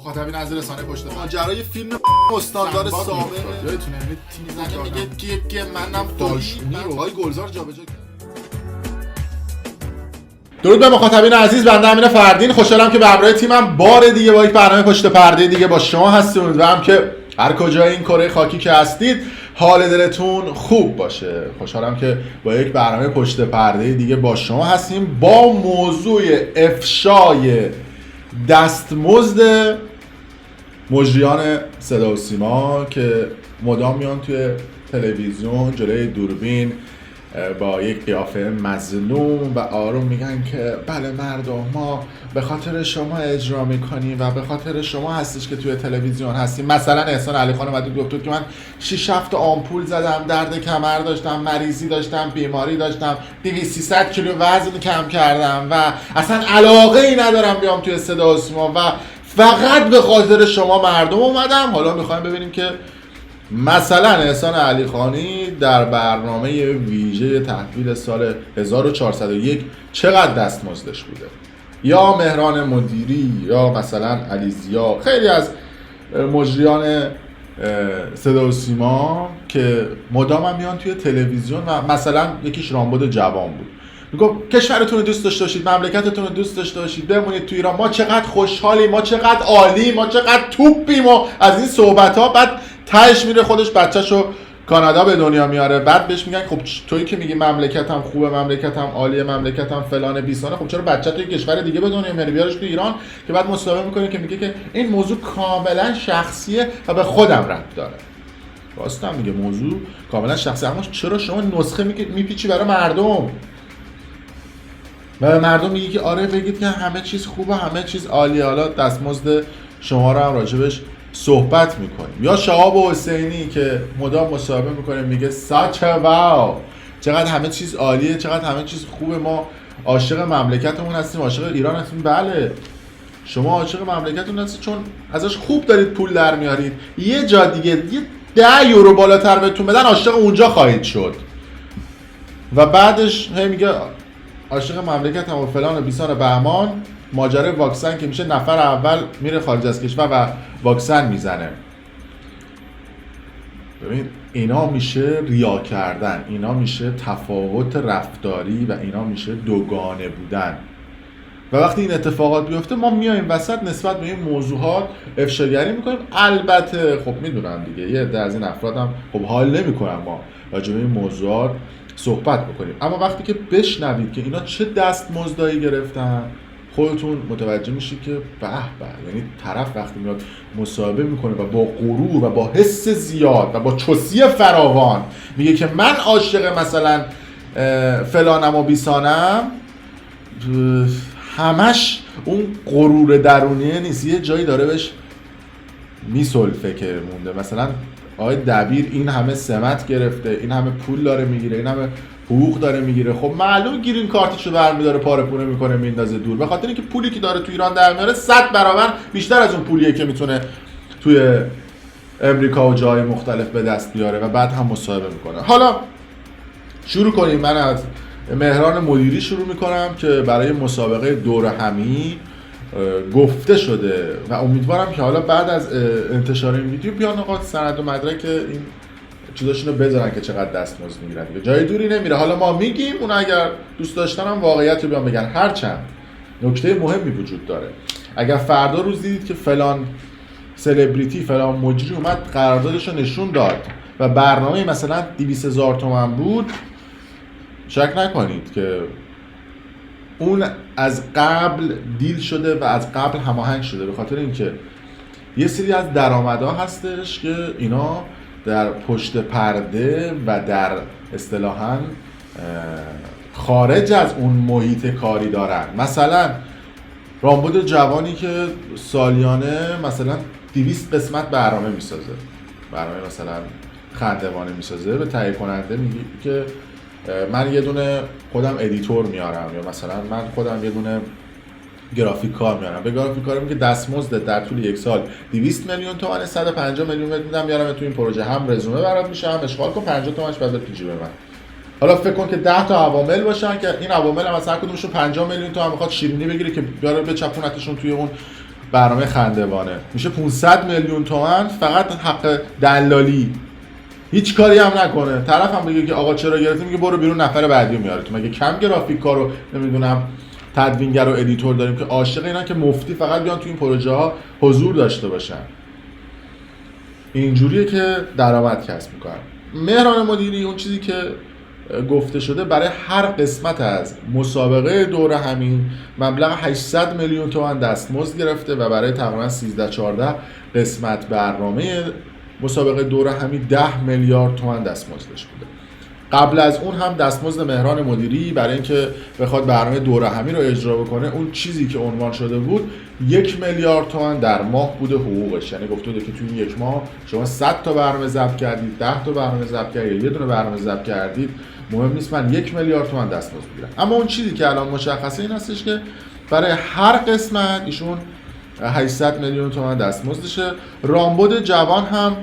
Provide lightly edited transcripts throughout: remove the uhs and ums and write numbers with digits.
مخاطبین از رسانه پشت ماجرای فیلم استاندار سابق یادتونه تیم زنه میگه که منم داشمی رو های گلزار جابجا کرد. درود به مخاطبین عزیز، بنده امین فردین خوشحالم که به همراه تیمم بار دیگه با یک برنامه پشت پرده دیگه با شما هستیم. امیدوارم که هر کجای این کره خاکی که هستید حال دلتون خوب باشه. خوشحالم که با یک برنامه پشت پرده دیگه با شما هستیم با موضوع افشای دستمزد مجریان صدا و سیما که مدام میان توی تلویزیون جلوی دوربین با یک قیافه مظلوم و آروم میگن که بله مردم، ما به خاطر شما اجرا میکنیم و به خاطر شما هستش که توی تلویزیون هستیم. مثلا احسان علی خان اومد گفت که من 6 هفته آمپول زدم، درد کمر داشتم، مریضی داشتم، بیماری داشتم، 200-300 کیلو وزن کم کردم و اصلا علاقه ای ندارم بیام توی صدا و سیما و فقط به خاطر شما مردم اومدم. حالا میخوایم ببینیم که مثلا احسان علی خانی در برنامه ویژه تحویل سال 1401 چقدر دستمزدش بوده، یا مهران مدیری، یا مثلا علی ضیا، خیلی از مجریان صدا و سیما که مدام هم میان توی تلویزیون و مثلا یکیش رامبد جوان بود میگفت کشورتون رو دوست داشته باشید، مملکتتون رو دوست داشته باشید، بمونید تو ایران، ما چقدر خوشحالیم، ما چقدر عالی، ما چقدر توپیم و از این صحبت ها. بعد تهش میره خودش بچه‌شو کانادا به دنیا میاره، بعد بهش میگن خب تویی که میگی مملکتم خوبه، مملکتم عالیه، مملکتم فلان بیسانه، خب چرا بچه توی کشور دیگه به دنیا میاری، بیارش تو ایران؟ که بعد مصاحبه میکنه که میگه که این موضوع کاملا شخصیه و به خودم ربط داره. راستم میگه موضوع کاملا شخصی، اما چرا شما نسخه میپیچی برای مردم و به مردم میگی که آره بگید که همه چیز خوبه، همه چیز عالیه، حالا دستمزد شما رو هم راجبش صحبت میکنیم. یا شهاب حسینی که مدام مصاحبه میکنه میگه ساچ واو، چقدر همه چیز عالیه، چقدر همه چیز خوبه، ما عاشق مملکتمون هستیم، عاشق ایران هستیم. بله شما عاشق مملکتتون هستید چون ازش خوب دارید پول در میارید. یه جا دیگه یه 10 یورو بالاتر بهتون بدن عاشق اونجا خواهید شد و بعدش هی میگه عاشق مملکتم و فلان و بیسان و بهمان. ماجرای واکسن که میشه نفر اول میره خارج از کشور و واکسن میزنه. ببین اینا میشه ریا کردن، اینا میشه تفاوت رفتاری و اینا میشه دوگانه بودن. و وقتی این اتفاقات بیفته ما میایم وسط نسبت به این موضوعات افشاگری میکنیم. البته خب میدونم دیگه یه عده از این افراد هم خب حال نمیکنن ما راجع به این موضوعات صحبت بکنیم، اما وقتی که بشنوید که اینا چه دستمزدایی گرفتن خودتون متوجه میشید که به به، یعنی طرف وقتی میاد مصاحبه میکنه و با غرور و با حس زیاد و با چوسی فراوان میگه که من عاشق مثلا فلانم و بیسانم، همش اون غرور درونیه نیست، یه جایی داره بهش میسلفه که مونده. مثلا آقای دبیر این همه سمت گرفته، این همه پول داره میگیره، این همه حقوق داره میگیره، خب معلوم گرین کارتشو برمیداره پاره پونه میکنه میندازه دور، به خاطر اینکه پولی که داره تو ایران در میاره 100 برابر بیشتر از اون پولیه که میتونه توی امریکا و جای مختلف به دست بیاره و بعد هم مصاحبه میکنه. حالا شروع کنیم. من از مهران مدیری شروع میکنم که برای مسابقه دور همی گفته شده و امیدوارم که حالا بعد از انتشار این ویدیو بیان آقا سند و مدرک این چیزاشون رو بذارن که چقدر دستمزد میگیرن دیگه، جای دوری نمیره. حالا ما میگیم، اون اگر دوست داشتن هم واقعیت رو بیان بگن. هرچند نکته مهمی وجود داره، اگر فردا روز دیدید که فلان سلبریتی فلان مجری اومد قراردادش رو نشون داد و برنامه مثلا 200,000 تومان بود، شک نکنید که اون از قبل دیل شده و از قبل هماهنگ شده، به خاطر اینکه یه سری از درآمدها هستش که اینا در پشت پرده و در اصطلاحاً خارج از اون محیط کاری دارن. مثلا رامبد جوانی که سالیانه مثلا 200 قسمت برنامه میسازه، برنامه مثلا خندوانه میسازه، به تهیه کننده میگه که من یه دونه خودم ادیتور میارم، یا مثلا من خودم یه دونه گرافیک کار میارم. به گرافیک کارم که دستمزد در طول یک سال 200 میلیون تومان، 150 میلیون میدم میارم تو این پروژه، هم رزومه برات میشه، هم اشغال کن، 50 تومانش بعد پیجی به من. حالا فکر کن که 10 تا عوامل باشن که این عوامل هم از هر کدومشون 50 میلیون تومان میخواد شیرینی بگیره که بیاره بچپونتشون توی اون برنامه خندوانه میشه 500 میلیون تومان فقط حق دلالی. هیچ کاری هم نکنه، طرف هم بگه که آقا چرا گرفتی، میگه برو بیرون نفر بعدی رو میاره. تو مگه کم گرافیک کارو نمیدونم تدوینگر و ادیتور داریم که عاشق اینا که مفتی فقط بیان تو این پروژه ها حضور داشته باشن؟ اینجوریه که درآمد کسب میکنن. مهران مدیری اون چیزی که گفته شده برای هر قسمت از مسابقه دوره همین مبلغ 800 میلیون تومان دستمزد گرفته و برای تقریبا 13-14 قسمت برنامه مسابقه دوره همین 10 میلیارد تومان دستمزدش بوده. قبل از اون هم دستمزد مهران مدیری برای اینکه بخواد برنامه دوره همی رو اجرا بکنه اون چیزی که عنوان شده بود 1 میلیارد تومان در ماه بوده حقوقش. یعنی گفته بوده که توی این یک ماه شما 100 تا برنامه ضبط کردید، 10 تا برنامه ضبط کردید، یه دونه برنامه ضبط کردید، مهم نیست، من 1 میلیارد تومان دستمزد میگیرم. اما اون چیزی که الان مشخصه این هستش که برای هر قسمت ایشون 800 میلیون تومان دستمزدشه. رامبد جوان هم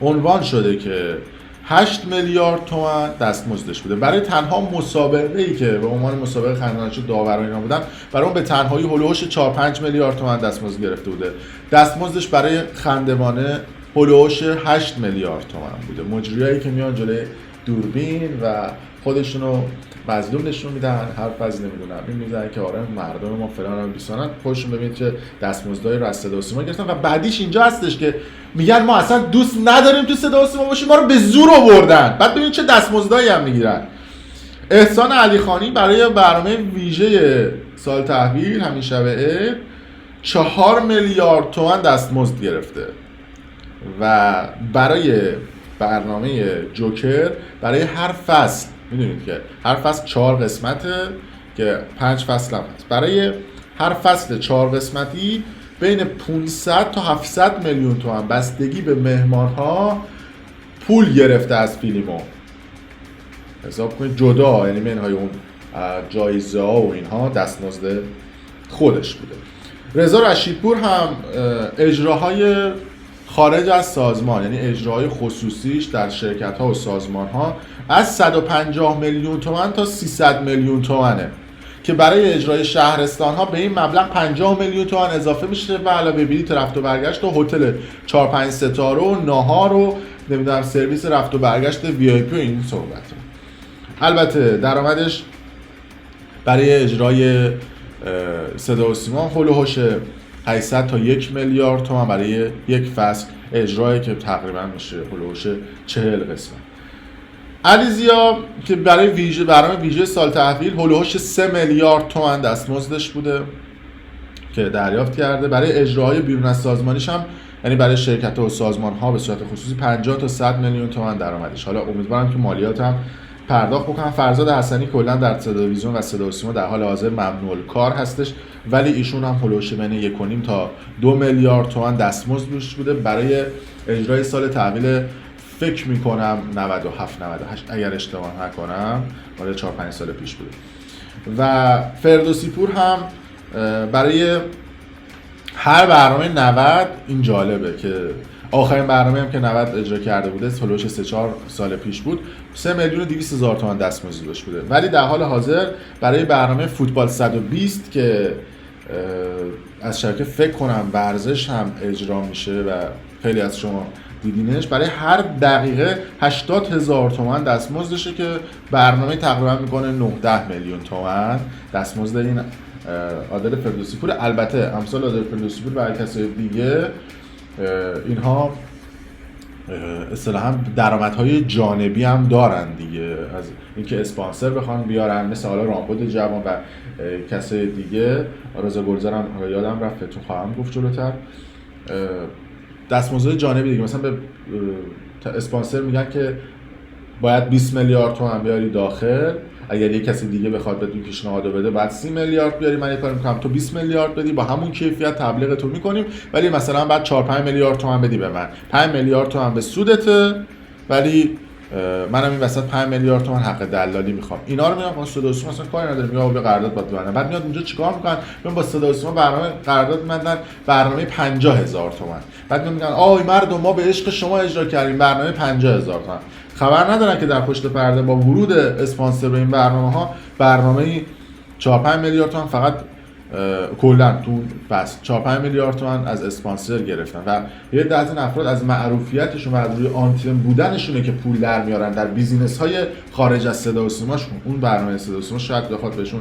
عنوان شده که 8 میلیارد تومان دستمزدش بوده. برای تنها مسابقه‌ای که به عنوان مسابقه خندوانه داور اینا بودن، برای اون به تنهایی هولوش 4-5 میلیارد تومان دستمزد گرفته بوده. دستمزدش برای خندوانه هولوش 8 میلیارد تومان بوده. مجریایی که میان جلوی دوربین و خودشونو مظلوم نشون میدن، حرف از نمیدونم این میزنن که آره مردم ما فلان و بیسانن، خودشون ببینید که دستمزدای رو از صدا و سیما گرفتن. و بعدیش اینجا هستش که میگن ما اصلا دوست نداریم تو صدا و سیما باشیم، ما رو به زور آوردن. بعد ببینید چه دستمزدایی هم میگیرن. احسان علیخانی برای برنامه ویژه سال تحویل همین شب عید 4 میلیارد تومان دستمزد گرفته و برای برنامه جوکر برای هر فصل، میدونید که هر فصل 4 قسمته که 5 فصل هم هست، برای هر فصل 4 قسمتی بین 500 تا 700 میلیون تومان بستگی به مهمان‌ها پول گرفته از فیلمو. حساب کنید جدا، یعنی منهای اون جایزه ها و اینها دستمزد خودش بوده. رضا رشیدپور هم اجراهای خارج از سازمان، یعنی اجراهای خصوصیش در شرکت ها و سازمان ها از 150 میلیون تومان تا 300 میلیون تومانه که برای اجرای شهرستان ها به این مبلغ 50 میلیون تومان اضافه میشه و علاوه بلیط رفت و برگشت و هتل 4-5 ستاره و ناهار و نمیدونم سرویس رفت و برگشت وی آی پی و این صحبت. البته درآمدش برای اجرای صدا و سیما هولوش 800 تا 1 میلیارد تومان برای یک فصل اجرایی که تقریبا میشه هولوش 40 قسمت. علیزیا که برای برنامه ویژه سال تحویل هولوش 3 میلیارد تومان دستمزدش بوده که دریافت کرده. برای اجراهای بیرون از سازمانیش هم، یعنی برای شرکت و سازمان ها به صورت خصوصی 50 تا 100 میلیون تومان درآمدش. حالا امیدوارم که مالیات هم پرداخت بکنم. فرزاد حسنی کلا در تلویزیون و صدا و سیما در حال حاضر ممنوع الکار هستش، ولی ایشون هم هولوش بین 1.5 تا 2 میلیارد تومان دستمزد روش بوده برای اجرای سال تحویل. فکر میکنم 97 98 اگر اشتباه نکنم، مال 4-5 سال پیش بوده. و فردوسی پور هم برای هر برنامه 90، این جالبه که آخرین برنامه هم که 90 اجرا کرده بوده هولوش 3-4 سال پیش بود، 3 میلیون و 200 هزار تومان دستمزد داشت بوده. ولی در حال حاضر برای برنامه فوتبال 120 که از شبکه فکر کنم ورزش هم اجرا میشه و خیلی از شما دیدینش، برای هر دقیقه 80 هزار تومان دستمزدشه که برنامه تقریبا میکنه 9-10 میلیون تومان دستمزد این عادل فردوسی پور. البته امثال عادل فردوسی پور و هر کسای دیگه اینها اصطلاحاً درآمدهای جانبی هم دارن دیگه، از اینکه اسپانسر بخوان بیارن، مثل حالا رامبد جوان و کسای دیگه. رضا گلزارم یادم رفت تو خواهم گفت جلوتر. دستمزد جانبی دیگه، مثلا به اسپانسر میگن که باید 20 میلیارد تومان بیاری داخل، اگر یک کسی دیگه بخواد بدون پیشنهاد بده بعد 30 میلیارد بیاری، من یه کاری میکنم تو 20 میلیارد بدی، با همون کیفیت تبلیغ تو میکنیم، ولی مثلا بعد 4-5 میلیارد تومان بدی به من، 5 میلیارد تومان به سودته، ولی منم این وسط 5 میلیارد تومان حق دلالی میخوام. اینا رو میگم با صدا و سیما اصلا کاری نداریم، یا به قرارداد باید ببندن. بعد میاد اونجا چیکار میکنن؟ میگن با صدا و سیما برنامه قرارداد میبندن، برنامه 50000 تومان. بعد میگن آی مردم ما به عشق شما اجرا کردیم برنامه 50000 تومان. خبر ندارن که در پشت پرده با ورود اسپانسر به این برنامه ها برنامه 4-5 میلیارد تومان فقط کلا تو بس 4-5 میلیارد تومان از اسپانسر گرفتن و یه عده از این افراد از معروفیتشون و از روی آنتن بودنشونه که پول در میارن در بیزینس های خارج از صدا و سیماشون. اون برنامه صدا و سیما شاید بخواد بهشون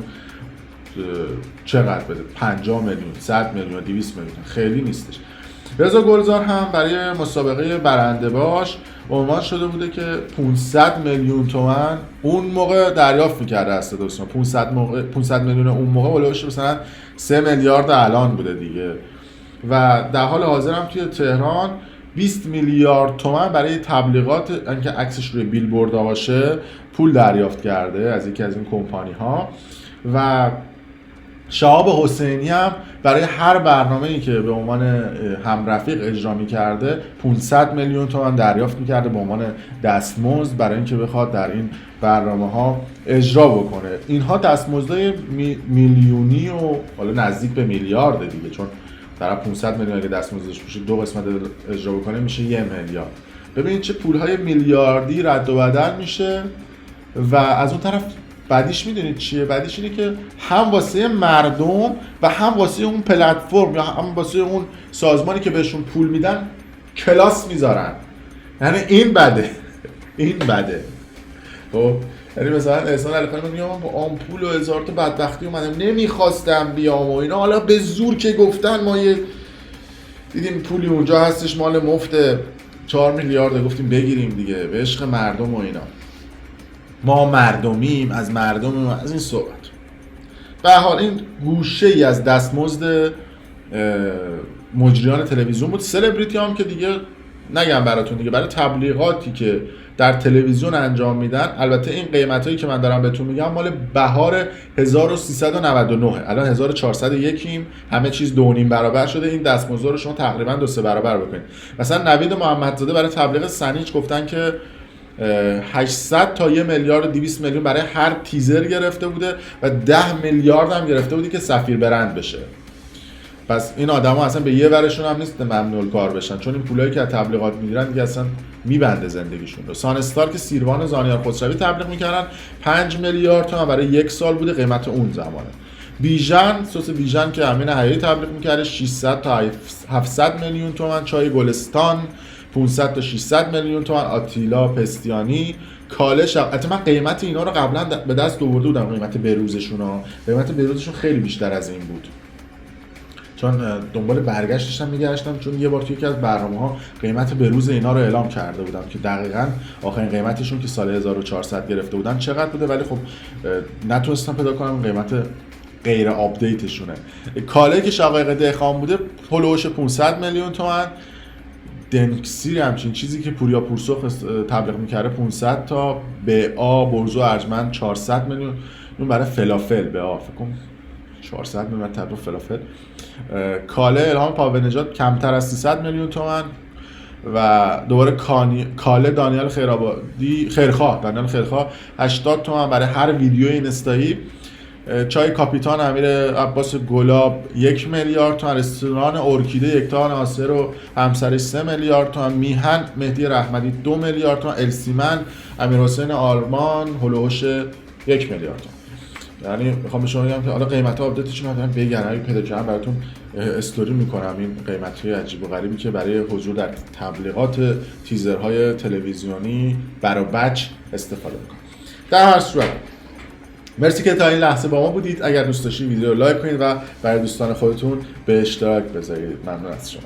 چقدر بده، 50 میلیون، 100 میلیون، 200 میلیون، خیلی نیستش. رضا گلزار هم برای مسابقه برنده باش عنوان شده بوده که 500 میلیون تومان اون موقع دریافت می‌کرده از صدا و سیما. 500 میلیون اون موقع اولش مثلا 3 میلیارد الان بوده دیگه. و در حال حاضر هم توی تهران 20 میلیارد تومان برای تبلیغات اینکه عکسش روی بیلبورد باشه پول دریافت کرده از یکی از این کمپانی‌ها. و شهاب حسینی هم برای هر برنامه‌ای که به عنوان همرفیق اجرا می‌کرده 500 میلیون تومان دریافت می‌کرده به عنوان دستمزد برای اینکه بخواد در این برنامه‌ها اجرا بکنه. اینها دستمزدهای میلیونی و حالا نزدیک به میلیارد دیگه، چون طرف 500 میلیون اگه دستمزدش بشه 2 قسمت اجرا بکنه میشه 1 میلیارد. ببینید چه پول‌های میلیاردی رد و بدل میشه. و از اون طرف بعدیش میدونید چیه؟ بعدیش اینه که هم واسه مردم و هم واسه اون پلتفرم یا هم واسه اون سازمانی که بهشون پول میدن کلاس میذارن. یعنی این بده این بده. خب یعنی مثلا احسان علیخانی میگه من با آمپول و هزار تا بدبختی اومدم نمیخواستم بیام و اینا، حالا به زور که گفتن ما یه دیدیم پولی اونجا هستش مال مفت 4 میلیارد گفتیم بگیریم دیگه به عشق مردم و اینا، ما مردمیم، از مردمیم، از این صحبت. به حال این گوشه ای از دستمزد مجریان تلویزیون بود. سلبریتی هم که دیگه نگم براتون دیگه، برای تبلیغاتی که در تلویزیون انجام میدن، البته این قیمتایی که من دارم بهتون میگم مال بهار 1399، الان 1401 ایم، همه چیز 2.5 برابر شده. این دستمزد رو شما تقریبا 2-3 برابر بکنید. مثلا نوید محمدزاده برای تبلیغ سنیج گفتن که 800 تا 1 میلیارد و 200 میلیون برای هر تیزر گرفته بوده و 10 میلیارد هم گرفته بوده که سفیر برند بشه. پس این آدما اصلا به یه ورشون هم نیست ممنوع کار بشن، چون این پولایی که از تبلیغات میگیرن دیگه اصلا میبنده زندگیشون رو. سانستار که سیروان زانیار خسروی تبلیغ میکردن 5 میلیارد تومان برای 1 سال بوده قیمت اون زمانه. بیژن، سس بیژن که امین حیایی تبلیغ میکرده 600 تا 700 میلیون تومان. چای گلستان 500 تا 600 میلیون تومان. آتیلا پستیانی کالش. البته من قیمت اینا رو قبلا به دست آورده بودم، قیمت بروزشون ها، قیمت بروزشون خیلی بیشتر از این بود، چون دنبال برگشتش هم میگشتم، چون یه بار توی یکی از برنامه‌ها قیمت بروز اینا رو اعلام کرده بودم که دقیقاً آخرین قیمتشون که سال 1400 گرفته بودن چقدر بوده، ولی خب نتونستم پیدا کنم قیمت غیر آپدیتشونه. کاله که شقایق دهخان بوده هولوش 500 میلیون تومان. دنکسیر همچین چیزی که پوریا پورسوخ تبلیغ میکرده 500 تا. BA برزو ارجمند 400 میلیون. اون برای فلافل BA فکر کنم 400 میلیون تبلیغ فلافل. کاله الهام پاونژاد کمتر از 300 میلیون تومان. و دوباره کاله دانیال خیرخواه 80 تومان برای هر ویدیو اینستایی. چای کاپیتان امیر عباس گلاب 1 میلیارد تومان. رستوران ارکیده یکتا ناصر و همسرش 3 میلیارد تومان. میهن مهدی رحمتی 2 میلیارد تومان. السیمن امیر حسین آرمان هولوش 1 میلیارد تومان. یعنی میخوام به شما بگم که حالا قیمت‌ها آپدیتشون رو دارم بگم، اگه پیدا کردم براتون استوری میکنم این قیمت‌های عجیب و غریبی که برای حضور در تبلیغات تیزرهای تلویزیونی برای بچ استفاده میکنم. در هر صورت مرسی که تا این لحظه با ما بودید. اگر دوست داشتید ویدیو رو لایک کنید و برای دوستان خودتون به اشتراک بذارید. ممنون از شما.